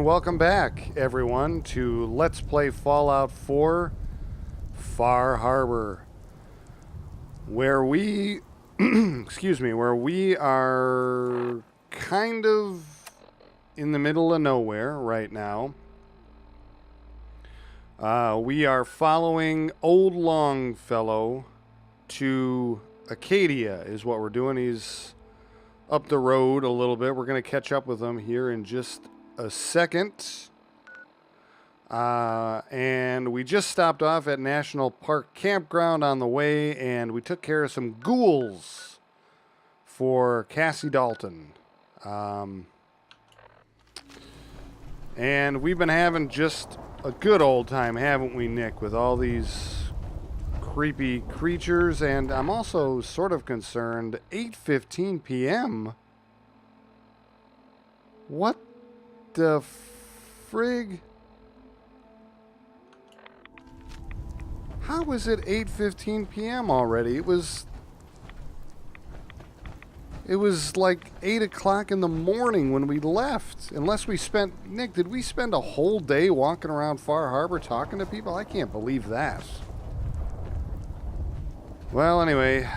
And welcome back, everyone, to Let's Play Fallout 4 Far Harbor, where we, where we are kind of in the middle of nowhere right now. We are following Old Longfellow to Acadia is what we're doing. He's up the road a little bit. We're going to catch up with him here in just a second. And we just stopped off at National Park Campground on the way, and we took care of some ghouls for Cassie Dalton. And we've been having just a good old time, haven't we, Nick, with all these creepy creatures. And I'm also sort of concerned, 8:15 p.m. What the frig? How is it 8:15 p.m. already? It was like 8 o'clock in the morning when we left. Unless we spent... Nick, did we spend a whole day walking around Far Harbor talking to people? I can't believe that. Well, anyway,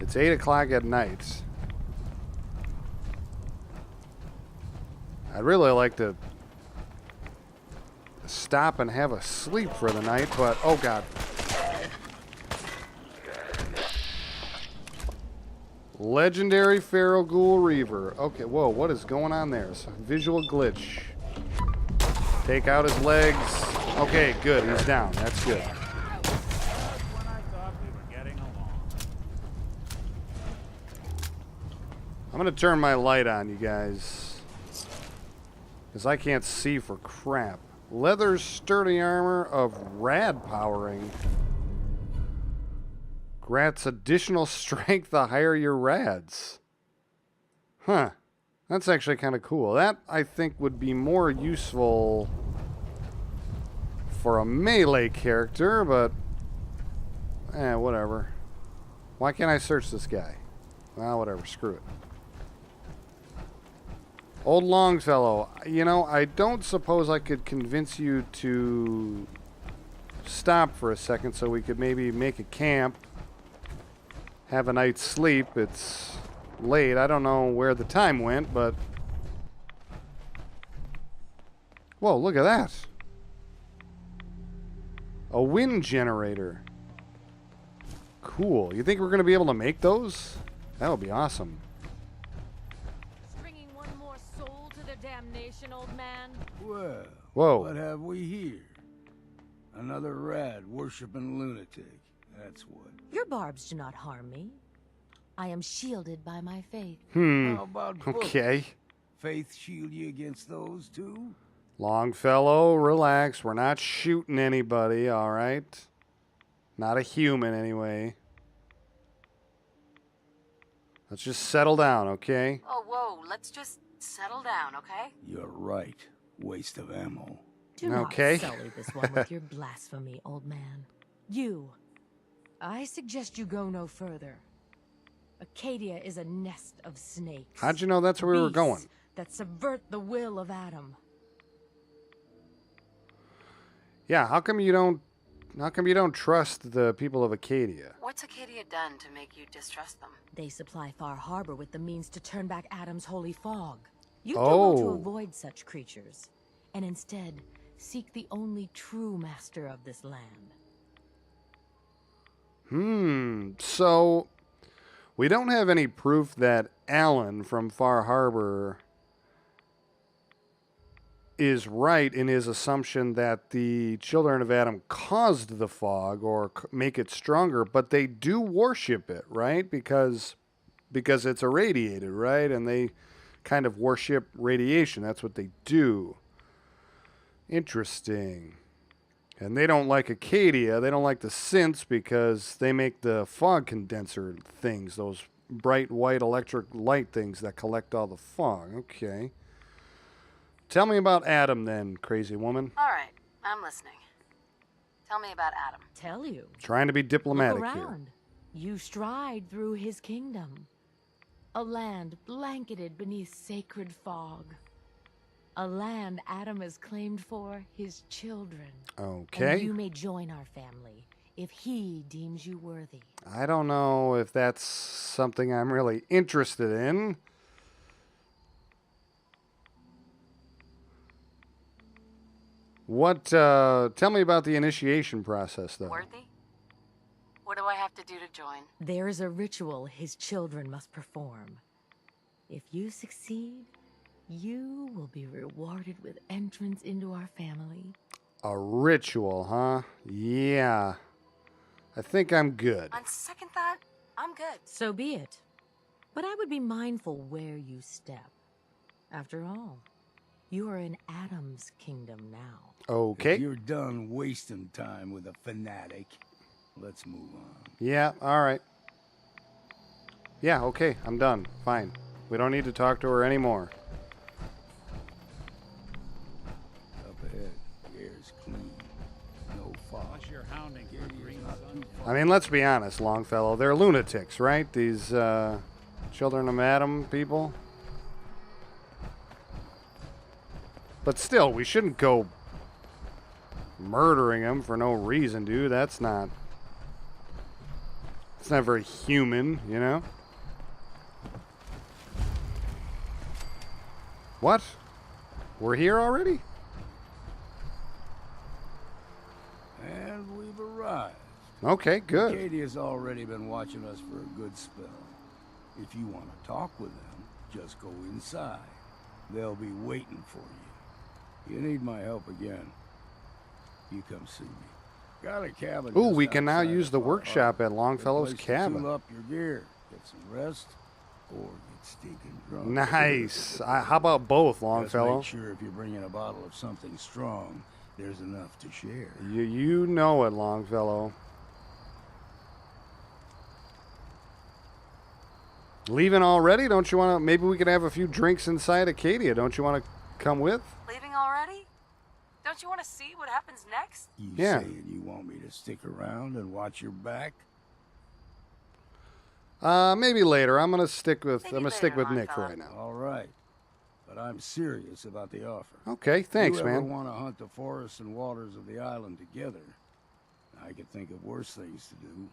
it's 8 o'clock at night. I'd really like to stop and have a sleep for the night, but oh god. Legendary Feral Ghoul Reaver. Okay, whoa, what is going on there? It's a visual glitch. Take out his legs. Okay, good, he's down. That's good. I'm gonna turn my light on, you guys, because I can't see for crap. Leather sturdy armor of rad powering. Grants additional strength the higher your rads. Huh. That's actually kind of cool. That, I think, would be more useful for a melee character, but... whatever. Why can't I search this guy? Well, whatever. Screw it. Old Longfellow, you know, I don't suppose I could convince you to stop for a second so we could maybe make a camp, have a night's sleep. It's late. I don't know where the time went, but... Whoa, look at that. A wind generator. Cool. You think we're going to be able to make those? That would be awesome. Damnation, old man. Well, whoa. What have we here? Another rad worshipping lunatic. That's what. Your barbs do not harm me. I am shielded by my faith. How about okay. bullets? Faith shield you against those too? Longfellow, relax. We're not shooting anybody, all right? Not a human, anyway. Let's just settle down, okay? Oh, whoa. Let's just settle down, okay? You're right. Waste of ammo. Do not sully this one with your blasphemy, old man. You. I suggest you go no further. Acadia is a nest of snakes. How'd you know that's where we were going? That subvert the will of Adam. Yeah, how come you don't trust the people of Acadia? What's Acadia done to make you distrust them? They supply Far Harbor with the means to turn back Adam's holy fog. You do want to avoid such creatures, and instead seek the only true master of this land. So we don't have any proof that Alan from Far Harbor is right in his assumption that the children of Adam caused the fog or make it stronger, but they do worship it, right? Because it's irradiated, right? And they kind of worship radiation. That's what they do. Interesting. And they don't like Acadia. They don't like the synths because they make the fog condenser things, those bright white electric light things that collect all the fog. Okay. Tell me about Adam then, crazy woman. All right, I'm listening. Tell me about Adam. Tell you. Trying to be diplomatic Look here. around. You stride through his kingdom. A land blanketed beneath sacred fog. A land Adam has claimed for his children. Okay. And you may join our family if he deems you worthy. I don't know if that's something I'm really interested in. Tell me about the initiation process, though. Worthy? What do I have to do to join? There is a ritual his children must perform. If you succeed, you will be rewarded with entrance into our family. A ritual, huh? Yeah. I think I'm good. On second thought, I'm good. So be it. But I would be mindful where you step. After all, you are in Adam's kingdom now. Okay. If you're done wasting time with a fanatic, let's move on. Yeah, alright. Yeah, okay, I'm done. Fine. We don't need to talk to her anymore. Up ahead, the air's clean. No fog. Unless you're hounding for green sun. I mean, let's be honest, Longfellow. They're lunatics, right? These, Children of Adam people. But still, we shouldn't go murdering them for no reason, dude. It's not very human, you know? What? We're here already? And we've arrived. Okay, good. Acadia's already been watching us for a good spell. If you want to talk with them, just go inside. They'll be waiting for you. You need my help again, you come see me. Got a cabin. Ooh, just we can now outside use of the Far workshop Harbor. at Longfellow's Good place to cabin. tool up your gear, get some rest, or get stinking drunk. Nice. How about both, Just Longfellow? make sure if you're bringing a bottle of something strong, there's enough to share. You know it, Longfellow. Leaving already? Don't you want to? Maybe we could have a few drinks inside Acadia. Don't you want to come with? Leaving already? Don't you want to see what happens next? You Yeah. saying you want me to stick around and watch your back? Maybe later. I'm gonna stick with Maybe I'm gonna stick with later, Nick for Longfellow. right now. All right. But I'm serious about the offer. Okay, thanks, you ever man. want to hunt the forests and waters of the island together, I could think of worse things to do.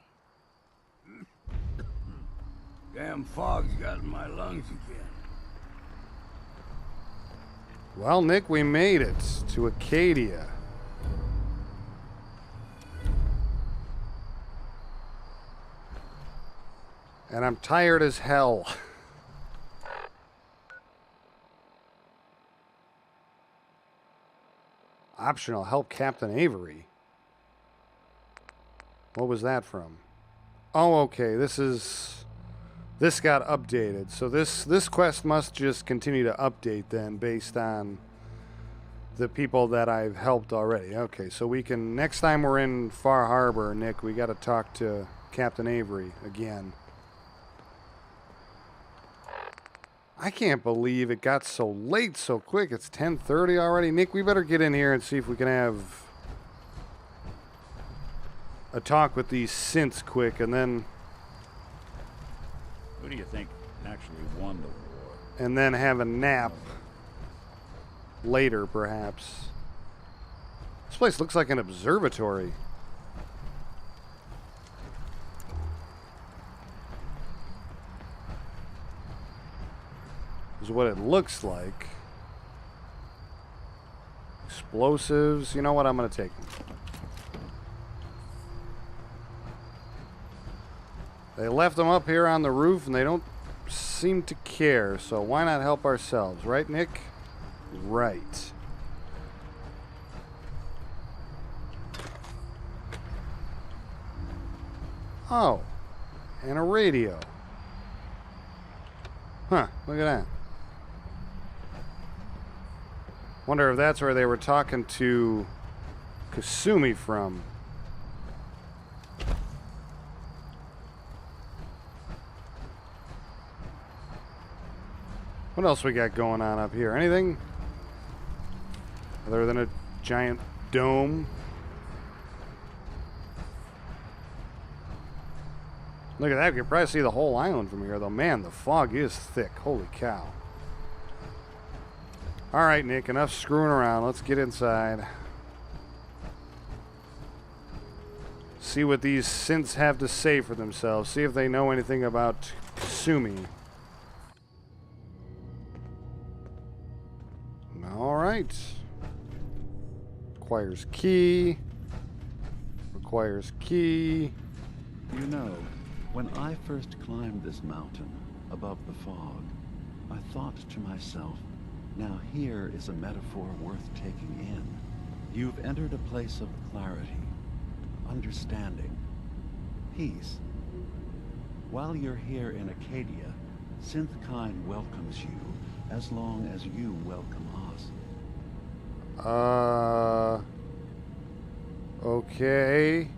Damn fog's got in my lungs again. Well, Nick, we made it to Acadia. And I'm tired as hell. Optional, help Captain Avery. What was that from? Oh, okay, this got updated. So this quest must just continue to update then based on the people that I've helped already. Okay, so we can, next time we're in Far Harbor, Nick, we got to talk to Captain Avery again. I can't believe it got so late so quick. It's 10:30 already. Nick, we better get in here and see if we can have a talk with these synths quick, and then Who do you think actually won the war? have a nap later, perhaps. This place looks like an observatory. Is what it looks like. Explosives. You know what? I'm going to take them. They left them up here on the roof, and they don't seem to care, so why not help ourselves, right, Nick? Right. Oh, and a radio. Huh, look at that. Wonder if that's where they were talking to Kasumi from. What else we got going on up here? Anything other than a giant dome? Look at that. You can probably see the whole island from here, though. Man, the fog is thick. Holy cow. All right, Nick, enough screwing around. Let's get inside. See what these synths have to say for themselves. See if they know anything about Kasumi. All right. Requires key. Requires key. You know, when I first climbed this mountain above the fog, I thought to myself, now here is a metaphor worth taking in. You've entered a place of clarity, understanding, peace. While you're here in Acadia, Synthkind welcomes you as long as you welcome us. Okay.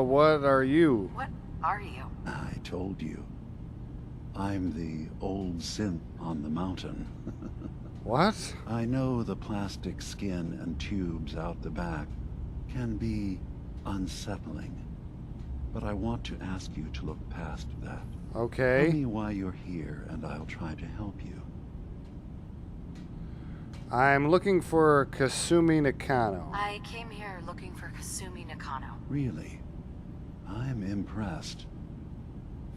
What are you? What are you? I told you. I'm the old synth on the mountain. What? I know the plastic skin and tubes out the back can be unsettling, but I want to ask you to look past that. Okay. Tell me why you're here, and I'll try to help you. I'm looking for Kasumi Nakano. I came here looking for Kasumi Nakano. Really? I'm impressed.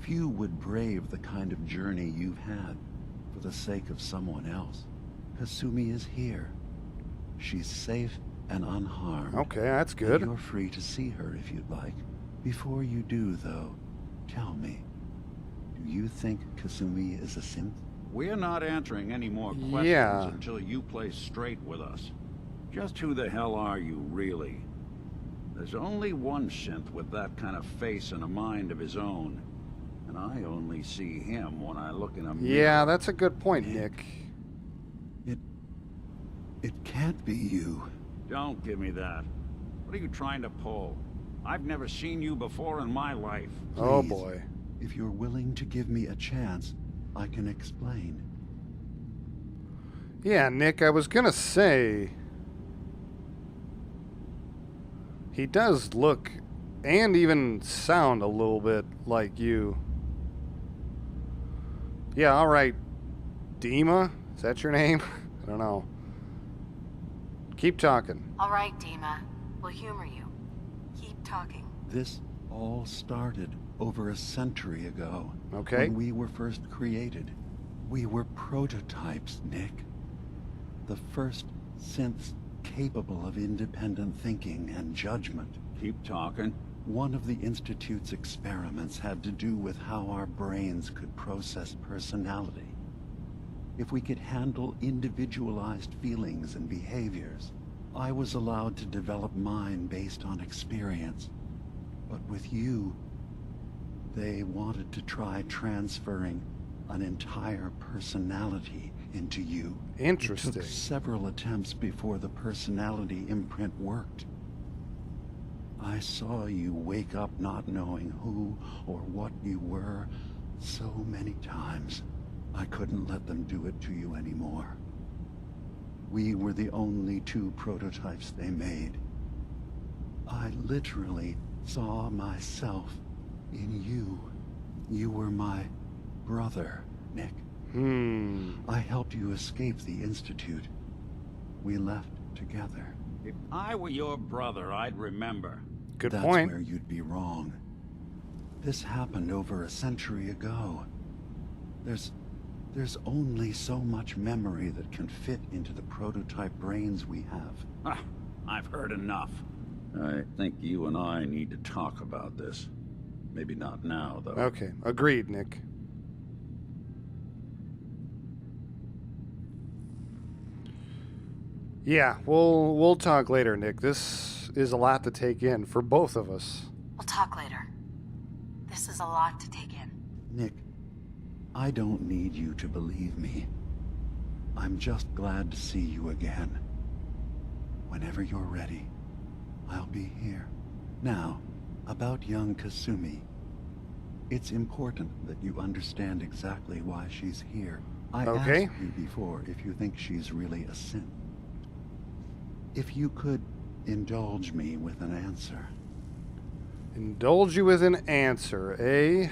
Few would brave the kind of journey you've had for the sake of someone else. Kasumi is here. She's safe and unharmed. Okay, that's good. And you're free to see her if you'd like. Before you do, though, tell me, do you think Kasumi is a synth? We're not answering any more questions Yeah. until you play straight with us. Just who the hell are you, really? There's only one synth with that kind of face and a mind of his own. And I only see him when I look in a mirror. Yeah, that's a good point, Nick. It can't be you. Don't give me that. What are you trying to pull? I've never seen you before in my life. Oh Please, boy. If you're willing to give me a chance, I can explain. Yeah, Nick, I was gonna say... He does look and even sound a little bit like you. Yeah, alright. Dima? Is that your name? I don't know. Keep talking. All right, Dima. We'll humor you. Keep talking. This all started over a century ago. Okay. When we were first created. We were prototypes, Nick. The first synths capable of independent thinking and judgment. Keep talking. One of the Institute's experiments had to do with how our brains could process personality. If we could handle individualized feelings and behaviors, I was allowed to develop mine based on experience. But with you, they wanted to try transferring an entire personality into you. Interesting. It took several attempts before the personality imprint worked. I saw you wake up not knowing who or what you were so many times. I couldn't let them do it to you anymore. We were the only two prototypes they made. I literally saw myself in you. You were my brother, Nick. I helped you escape the Institute. We left together. If I were your brother, I'd remember. Good That's point. where you'd be wrong. This happened over a century ago. There's only so much memory that can fit into the prototype brains we have. Ah, I've heard enough. I think you and I need to talk about this. Maybe not now, though. Okay, agreed, Nick. Yeah, we'll talk later, Nick. This is a lot to take in for both of us. We'll talk later. This is a lot to take in. Nick, I don't need you to believe me. I'm just glad to see you again. Whenever you're ready, I'll be here. Now, about young Kasumi. It's important that you understand exactly why she's here. I Okay. asked you before if you think she's really a synth. If you could indulge me with an answer. Indulge you with an answer, eh?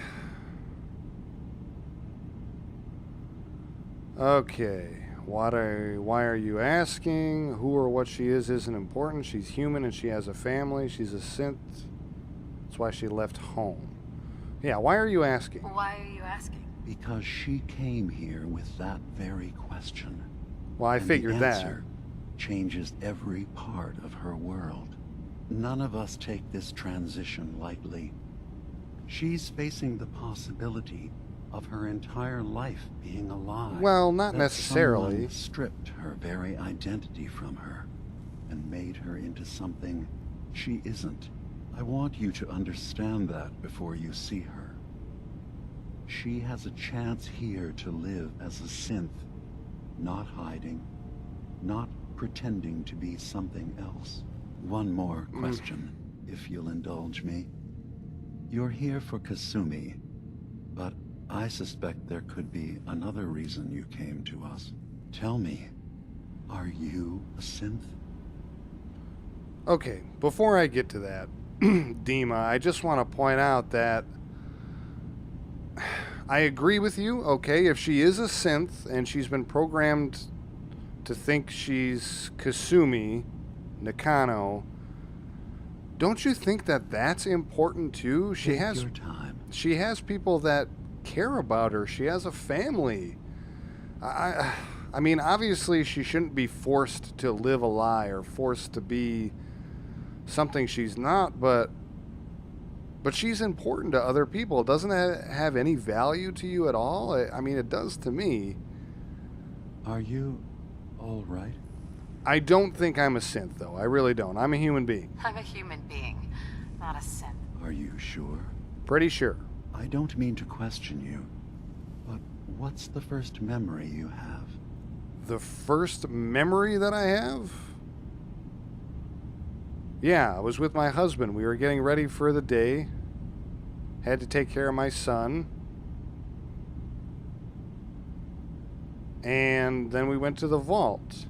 Okay. Why are you asking? Who or what she is isn't important. She's human and she has a family. She's a synth. That's why she left home. Yeah, why are you asking? Why are you asking? Because she came here with that very question. Well, I And figured the that. answer changes every part of her world. None of us take this transition lightly. She's facing the possibility of her entire life being a lie. Well, not that necessarily. someone stripped her very identity from her and made her into something she isn't. I want you to understand that before you see her. She has a chance here to live as a synth, not hiding, not pretending to be something else. One more question, if you'll indulge me. You're here for Kasumi, but I suspect there could be another reason you came to us. Tell me, are you a synth? Okay, before I get to that, Dima, I just want to point out that I agree with you, okay? If she is a synth and she's been programmed to think she's Kasumi Nakano, don't you think that that's important too? Take your time. She has people that care about her. She has a family. I mean, obviously she shouldn't be forced to live a lie or forced to be something she's not, but she's important to other people. Doesn't that have any value to you at all? I mean, it does to me. Are you all right? I don't think I'm a synth, though. I really don't. I'm a human being. I'm a human being, not a synth. Are you sure? Pretty sure. I don't mean to question you, but what's the first memory you have? The first memory that I have? Yeah, I was with my husband. We were getting ready for the day. Had to take care of my son. And then we went to the vault.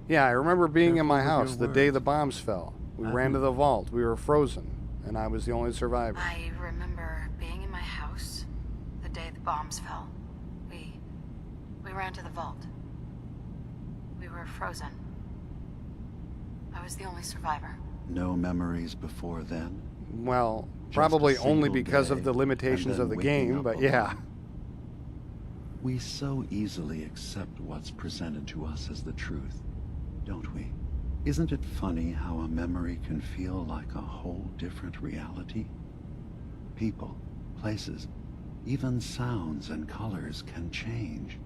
Yeah, I remember being in my Careful with house your the day words. the bombs fell. We ran to the vault. We were frozen, and I was the only survivor. I remember being in my house the day the bombs fell. We ran to the vault. We were frozen. I was the only survivor. No memories before then? Well, Just probably a only single because of day, the limitations and of the then waking game, up but yeah. alone. We so easily accept what's presented to us as the truth, don't we? Isn't it funny how a memory can feel like a whole different reality? People, places, even sounds and colors can change.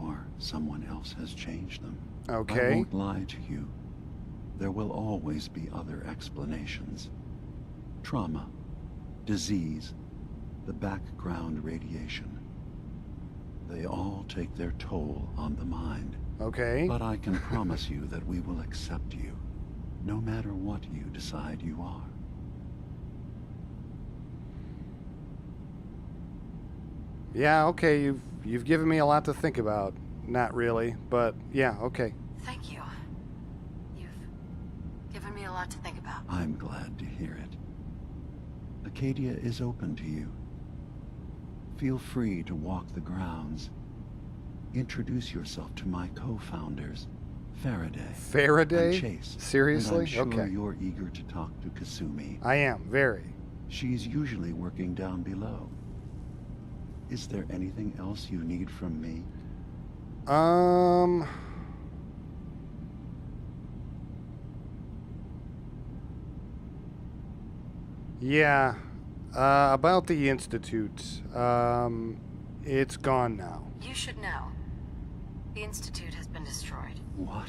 Or someone else has changed them. Okay. I won't lie to you. There will always be other explanations. Trauma, disease, the background radiation. They all take their toll on the mind. Okay. But I can promise you that we will accept you, no matter what you decide you are. Yeah, okay, you've given me a lot to think about. Not really, but yeah, okay. Thank you. You've given me a lot to think about. I'm glad to hear it. Acadia is open to you. Feel free to walk the grounds. Introduce yourself to my co-founders, Faraday. Faraday? And Chase. Seriously? And I'm sure Okay. you're eager to talk to Kasumi. I am, very. She's usually working down below. Is there anything else you need from me? Yeah. About the Institute. It's gone now. You should know. The Institute has been destroyed. What?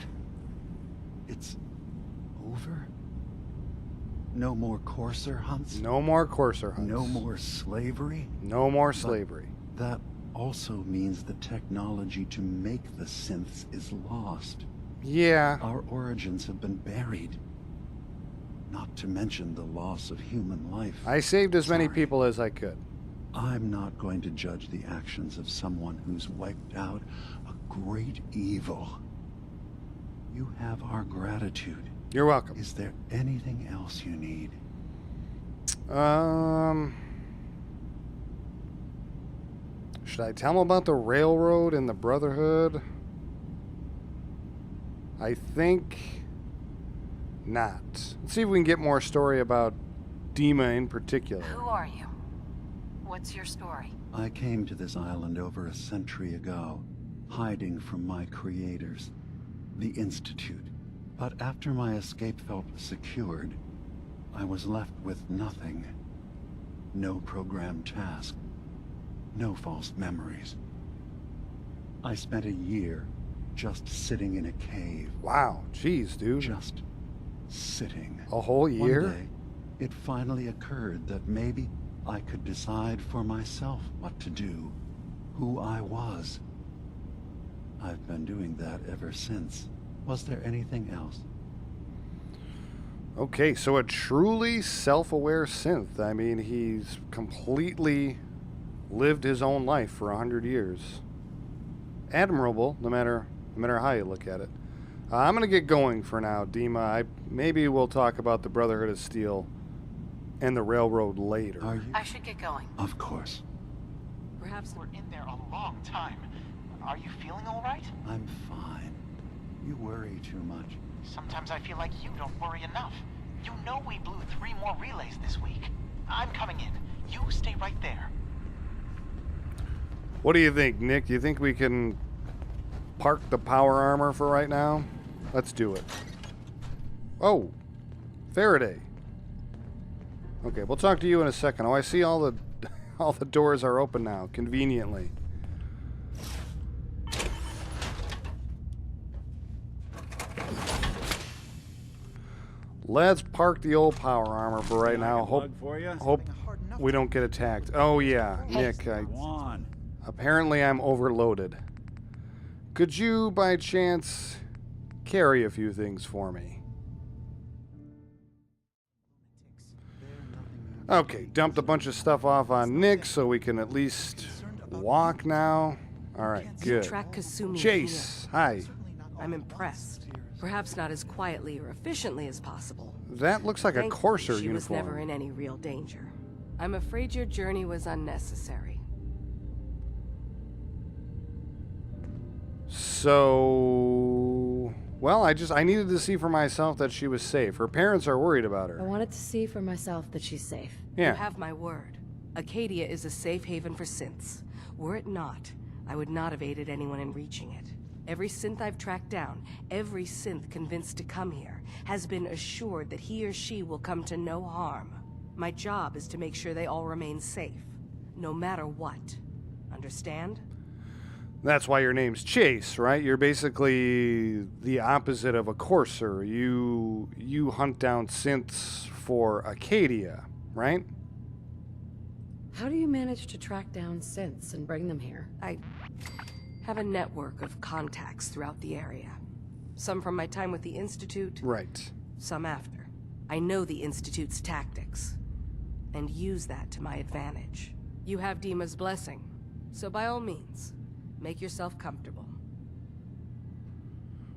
It's over? No more courser hunts? No more courser hunts. No more slavery? No more slavery. That also means the technology to make the synths is lost. Yeah. Our origins have been buried. Not to mention the loss of human life. I saved as many Sorry. people as I could. I'm not going to judge the actions of someone who's wiped out a great evil. You have our gratitude. You're welcome. Is there anything else you need? Should I tell him about the railroad and the Brotherhood? I think not. Let's see if we can get more story about Dima in particular. Who are you? What's your story? I came to this island over a century ago, hiding from my creators, the Institute. But after my escape felt secured, I was left with nothing. No programmed task. No false memories. I spent a year just sitting in a cave. Wow, jeez, dude. Just sitting. A whole year? One day, it finally occurred that maybe I could decide for myself what to do, who I was. I've been doing that ever since. Was there anything else? Okay, so a truly self-aware synth. I mean, he's completely lived his own life for 100 years. Admirable, no matter how you look at it. I'm gonna get going for now, Dima. Maybe we'll talk about the Brotherhood of Steel and the railroad later. Are you? I should get going. Of course. Perhaps we're in there a long time. Are you feeling all right? I'm fine. You worry too much. Sometimes I feel like you don't worry enough. You know we blew 3 more relays this week. I'm coming in. You stay right there. What do you think, Nick? Do you think we can park the power armor for right now? Let's do it. Oh, Faraday. Okay, we'll talk to you in a second. Oh, I see all the doors are open now, conveniently. Let's park the old power armor for right now. Hope we don't get attacked. Oh yeah, Nick. Apparently I'm overloaded. Could you, by chance, carry a few things for me? Okay, dumped a bunch of stuff off on Nick so we can at least walk now. Alright, good. Track Kasumi Chase, hi. here. I'm impressed. Perhaps not as quietly or efficiently as possible. That looks like a Thankfully, Courser she was uniform. never in any real danger. I'm afraid your journey was unnecessary. So... Well, I needed to see for myself that she was safe. Her parents are worried about I her. wanted to see for myself that she's safe. You Yeah. have my word. Acadia is a safe haven for synths. Were it not, I would not have aided anyone in reaching it. Every synth I've tracked down, every synth convinced to come here, has been assured that he or she will come to no harm. My job is to make sure they all remain safe, no matter what. Understand? That's why your name's Chase, right? You're basically the opposite of a Courser. You hunt down synths for Acadia, right? How do you manage to track down synths and bring them here? I have a network of contacts throughout the area. Some from my time with the Institute, Right. some after. I know the Institute's tactics, and use that to my advantage. You have Dima's blessing, so by all means, make yourself comfortable.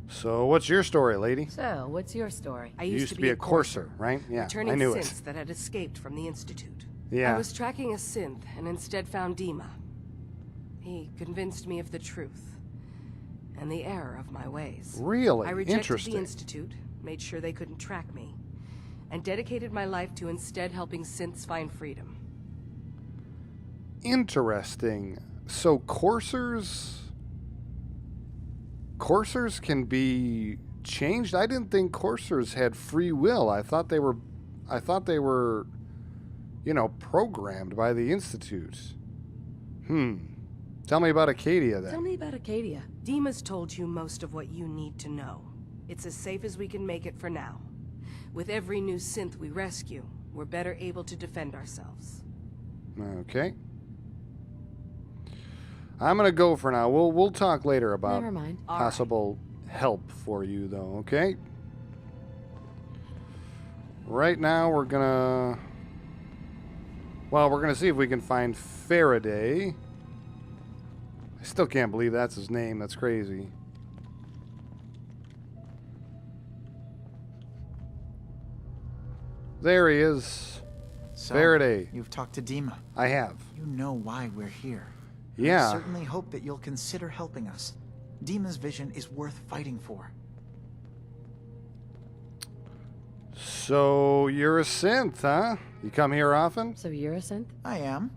So what's your story, lady? So, what's your story? I You used to be a Courser, right? Yeah, returning I knew synths it. that had escaped from the Institute. Yeah. I was tracking a synth and instead found Dima. He convinced me of the truth and the error of my ways. Really? I rejected Interesting. the Institute, made sure they couldn't track me, and dedicated my life to instead helping synths find freedom. Interesting. So Coursers can be changed? I didn't think Coursers had free will. I thought they were programmed by the Institute. Tell me about Acadia Tell then. me about Acadia. Dima's told you most of what you need to know. It's as safe as we can make it for now. With every new synth we rescue, we're better able to defend ourselves. Okay. I'm gonna go for now. We'll talk later about Never mind. All right. possible help for you though, okay? Right now we're gonna see if we can find Faraday. I still can't believe that's his name. That's crazy. There he is. So, Faraday. you've talked to Dima. I have. You know why we're here. Yeah. I certainly hope that you'll consider helping us. Dima's vision is worth fighting for. So you're a synth, huh? You come here often? So you're a synth? I am.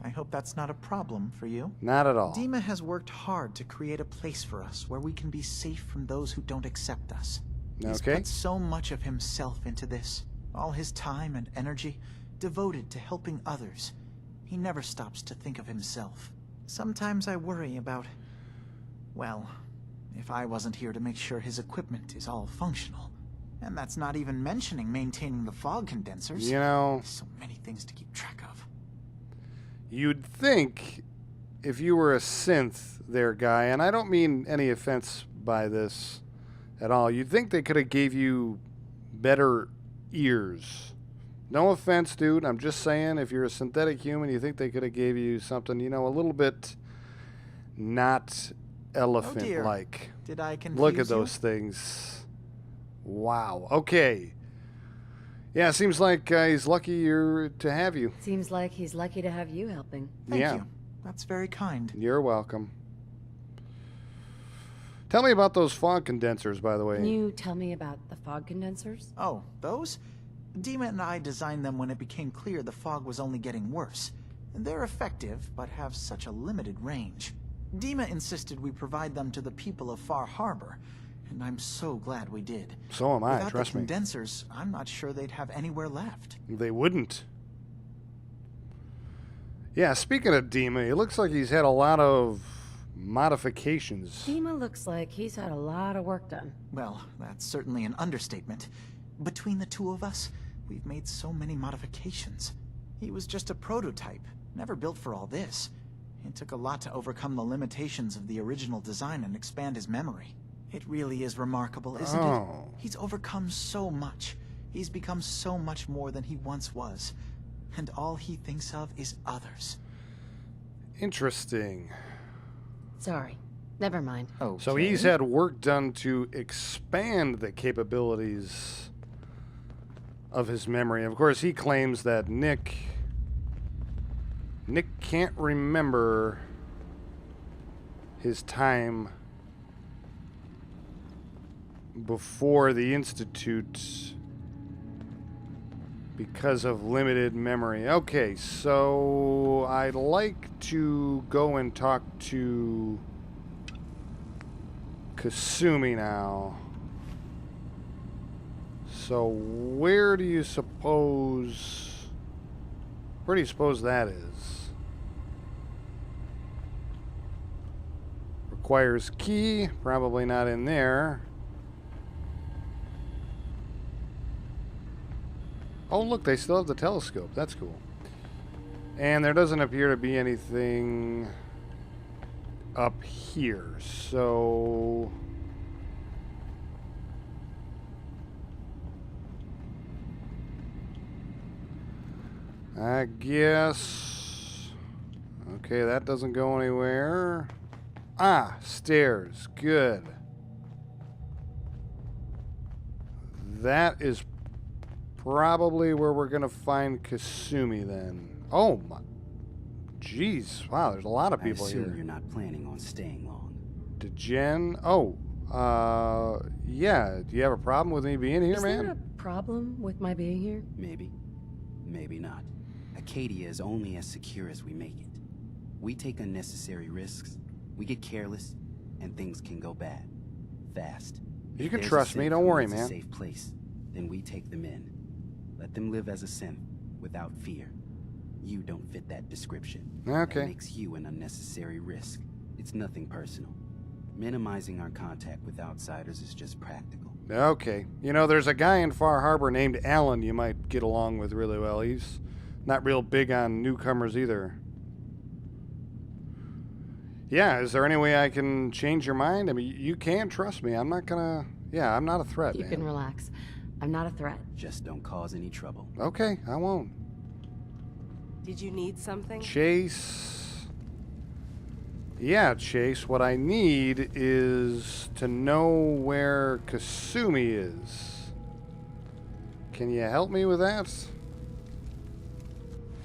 I hope that's not a problem for you. Not at all. Dima has worked hard to create a place for us where we can be safe from those who don't accept us. He's Okay. put so much of himself into this, all his time and energy devoted to helping others. He never stops to think of himself. Sometimes I worry about, well, if I wasn't here to make sure his equipment is all functional. And that's not even mentioning maintaining the fog condensers. You know, There's so many things to keep track of. you'd think if you were a synth there, guy, and I don't mean any offense by this at all, you'd think they could have gave you better ears. No offense, dude. I'm just saying, if you're a synthetic human, you think they could have gave you something, you know, a little bit not elephant-like. Did I confuse Look at you? those things. Wow. Okay. Yeah, seems like he's lucky to have you. Seems like he's lucky to have you helping. Thank Yeah. you. That's very kind. You're welcome. Tell me about those fog condensers, by the way. Can you tell me about the fog condensers? Oh, those? Dima and I designed them when it became clear the fog was only getting worse. They're effective, but have such a limited range. Dima insisted we provide them to the people of Far Harbor, and I'm so glad we did. So am I, Without trust the me. condensers, I'm not sure they'd have anywhere left. They wouldn't. Yeah, speaking of Dima, it looks like he's had a lot of modifications. Dima looks like he's had a lot of work done. Well, that's certainly an understatement. Between the two of us, we've made so many modifications. He was just a prototype, never built for all this. It took a lot to overcome the limitations of the original design and expand his memory. It really is remarkable, isn't it? He's overcome so much. He's become so much more than he once was. And all he thinks of is others. Interesting. Sorry. Never mind. Okay. So he's had work done to expand the capabilities of his memory. Of course, he claims that Nick can't remember his time before the Institute because of limited memory. Okay, so I'd like to go and talk to Kasumi now. So where do you suppose that is? Requires key, probably not in there. Oh, look, they still have the telescope. That's cool. And there doesn't appear to be anything up here. So I guess. Okay, that doesn't go anywhere. Ah, stairs. Good. That is probably where we're going to find Kasumi then. Oh my. Jeez. Wow, there's a lot of people I assume here. you're not planning on staying long. Degen. Oh. Yeah. Do you have a problem with me being here, Is man? there a problem with my being here? Maybe. Maybe not. Acadia is only as secure as we make it. We take unnecessary risks, we get careless, and things can go bad. Fast. You If can there's a trust me, synth don't who worry, needs man. A safe place, then we take them in. Let them live as a synth, without fear. You don't fit that description. Okay. That makes you an unnecessary risk. It's nothing personal. Minimizing our contact with outsiders is just practical. Okay. You know, there's a guy in Far Harbor named Alan you might get along with really well. He's not real big on newcomers either. Yeah, is there any way I can change your mind? I mean, you can trust me. I'm not gonna... Yeah, I'm not a threat, You man. can relax. I'm not a threat. Just don't cause any trouble. Okay, I won't. Did you need something? Chase... Yeah, Chase, what I need is to know where Kasumi is. Can you help me with that?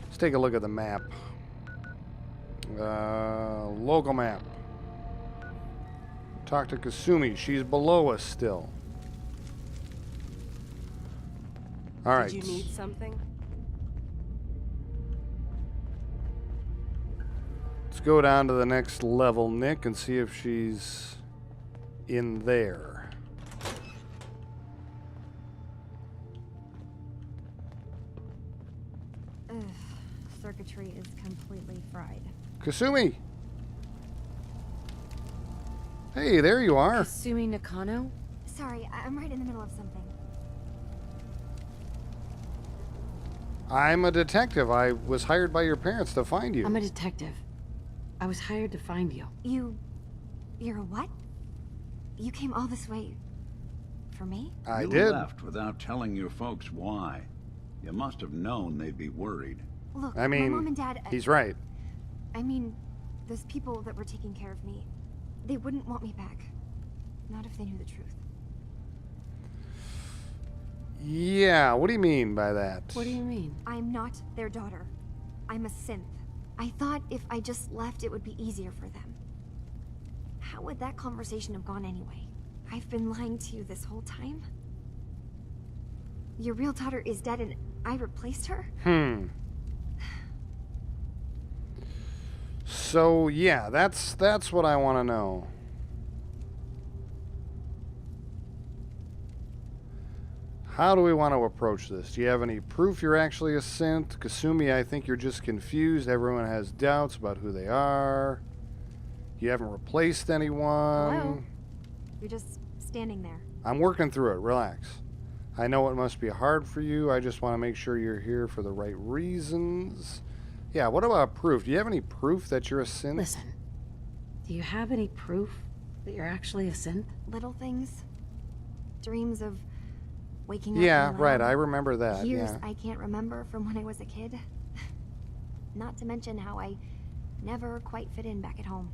Let's take a look at the map. Local map. Talk to Kasumi. She's below us still. All right. Did you need something? Let's go down to the next level, Nick, and see if she's in there. Ugh, circuitry is completely fried. Kasumi! Hey, there you are. Kasumi Nakano? Sorry, I'm right in the middle of something. I'm a detective. I was hired by your parents to find you. I'm a detective. I was hired to find you. You're a what? You came all this way for me? I You did. left without telling your folks why. You must have known they'd be worried. Look, I mean, my mom and dad... he's right. I mean, those people that were taking care of me, they wouldn't want me back. Not if they knew the truth. Yeah, what do you mean by that? What do you mean? I'm not their daughter. I'm a synth. I thought if I just left, it would be easier for them. How would that conversation have gone anyway? I've been lying to you this whole time? Your real daughter is dead and I replaced her? So, yeah, that's what I want to know. How do we want to approach this? Do you have any proof you're actually a synth? Kasumi, I think you're just confused. Everyone has doubts about who they are. You haven't replaced anyone. Hello? You're just standing there. I'm working through it. Relax. I know it must be hard for you. I just want to make sure you're here for the right reasons. Yeah, what about proof? Do you have any proof that you're a synth? Listen, do you have any proof that you're actually a synth? Little things. Dreams of waking up. Yeah, in a right. lab. I remember that. Years Yeah. I can't remember from when I was a kid. Not to mention how I never quite fit in back at home.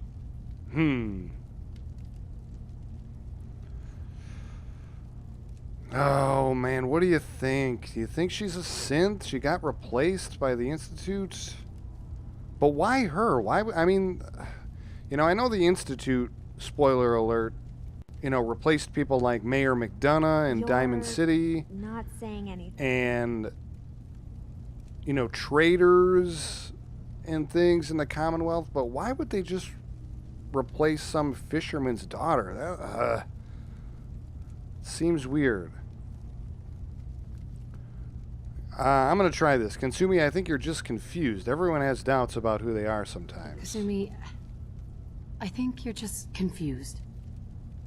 Oh, man, what do you think? Do you think she's a synth? She got replaced by the Institute? But why her? Why? I mean, you know, I know the Institute, spoiler alert, you know, replaced people like Mayor McDonough in Diamond You're City. Not saying anything. And, you know, traders and things in the Commonwealth. But why would they just replace some fisherman's daughter? That seems weird. I'm going to try this. Kasumi, I think you're just confused. Everyone has doubts about who they are sometimes. Kasumi, I think you're just confused.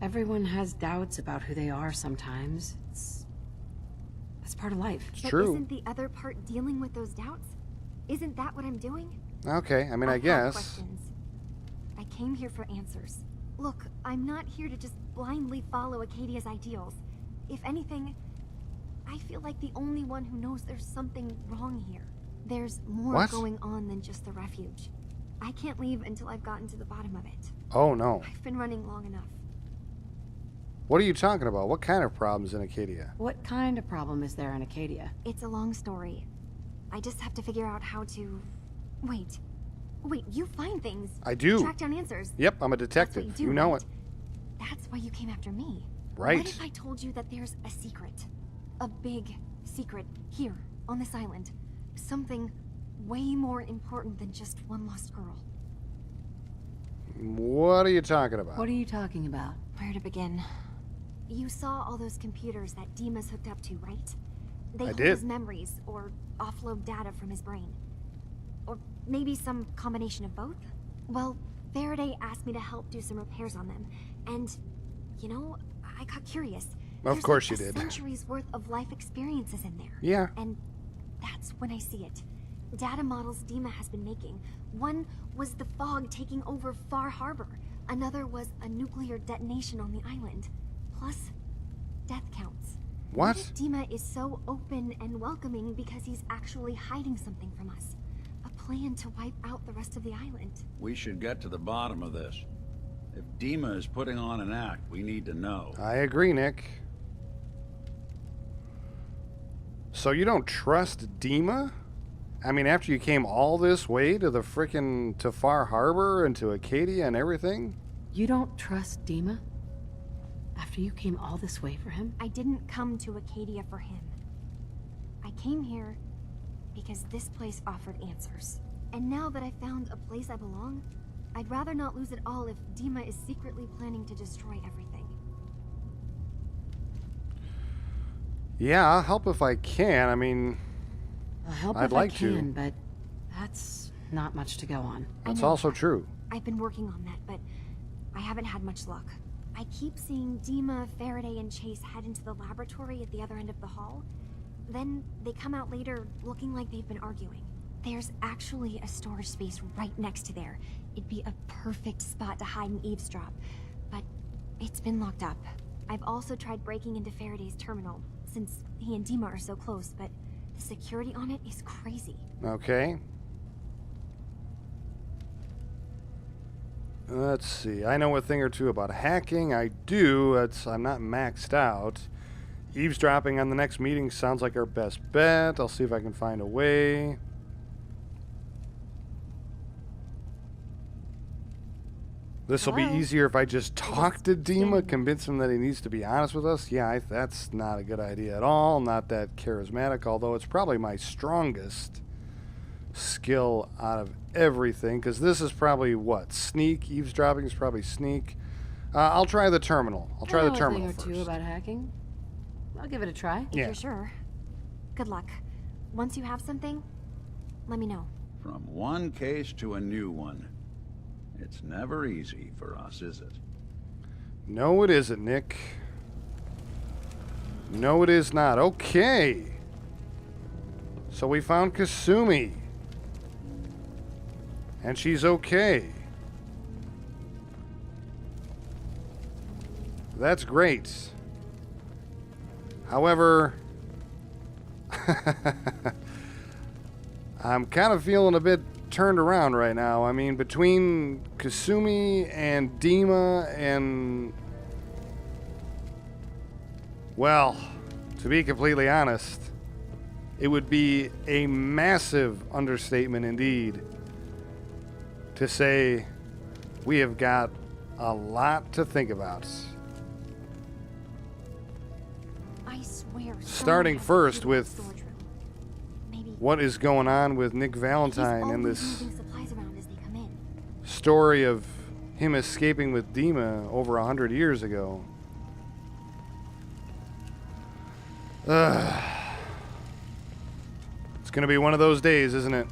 Everyone has doubts about who they are sometimes. That's part of life. It's But true. isn't the other part dealing with those doubts? Isn't that what I'm doing? Okay, I mean, I have guess. questions. I came here for answers. Look, I'm not here to just blindly follow Acadia's ideals. If anything, I feel like the only one who knows there's something wrong here. There's more What? going on than just the refuge. I can't leave until I've gotten to the bottom of it. Oh, no. I've been running long enough. What are you talking about? What kind of problems in Acadia? What kind of problem is there in Acadia? It's a long story. I just have to figure out how to... Wait, you find things. I do. Track down answers. Yep, I'm a That's detective. what you You do, know right? it. That's why you came after me. Right. What if I told you that there's a secret? A big secret here, on this island. Something way more important than just one lost girl. What are you talking about? What are you talking about? Where to begin? You saw all those computers that Dima's hooked up to, right? They hold did. his memories, or offload data from his brain. Or maybe some combination of both? Well, Faraday asked me to help do some repairs on them. And, you know, I got curious. Of There's course like you a did. century's worth of life experiences in there. Yeah. And that's when I see it. Data models Dima has been making. One was the fog taking over Far Harbor. Another was a nuclear detonation on the island. Plus, death counts. What? If Dima is so open and welcoming because he's actually hiding something from us? A plan to wipe out the rest of the island. We should get to the bottom of this. If Dima is putting on an act, we need to know. I agree, Nick. So you don't trust Dima? I mean, after you came all this way to the frickin' to Far Harbor and to Acadia and everything? You don't trust Dima? After you came all this way for him? I didn't come to Acadia for him. I came here because this place offered answers. And now that I found a place I belong, I'd rather not lose it all if Dima is secretly planning to destroy everything. Yeah, I'll help if I can. I mean, I'll help I'd if like I can, to. but that's not much to go on. That's I know. also true. I've been working on that, but I haven't had much luck. I keep seeing Dima, Faraday, and Chase head into the laboratory at the other end of the hall. Then they come out later looking like they've been arguing. There's actually a storage space right next to there. It'd be a perfect spot to hide and eavesdrop, but it's been locked up. I've also tried breaking into Faraday's terminal, since he and Dima are so close, but the security on it is crazy. Okay. Let's see. I know a thing or two about hacking. I do. I'm not maxed out. Eavesdropping on the next meeting sounds like our best bet. I'll see if I can find a way. This will be Hello? easier if I just talk to Dima, standing convince him that he needs to be honest with us. Yeah, that's not a good idea at all. Not that charismatic, although it's probably my strongest skill out of everything, because this is probably what? Sneak? Eavesdropping is probably sneak. I'll try the terminal. I'll try the terminal I know a thing or first. two about hacking. I'll give it a try. If Yeah. you're sure. Good luck. Once you have something, let me know. From one case to a new one. It's never easy for us, is it? No, it isn't, Nick. No, it is not. Okay. So we found Kasumi. And she's okay. That's great. However, I'm kind of feeling a bit turned around right now. I mean, between Kasumi and Dima and... Well, to be completely honest, it would be a massive understatement indeed to say we have got a lot to think about. I swear. Starting someone has first to clear with the storage room. Maybe what is going on with Nick he's Valentine always and this moving supplies around as they come in. story of him escaping with Dima over 100 years ago. It's gonna be one of those days, isn't it?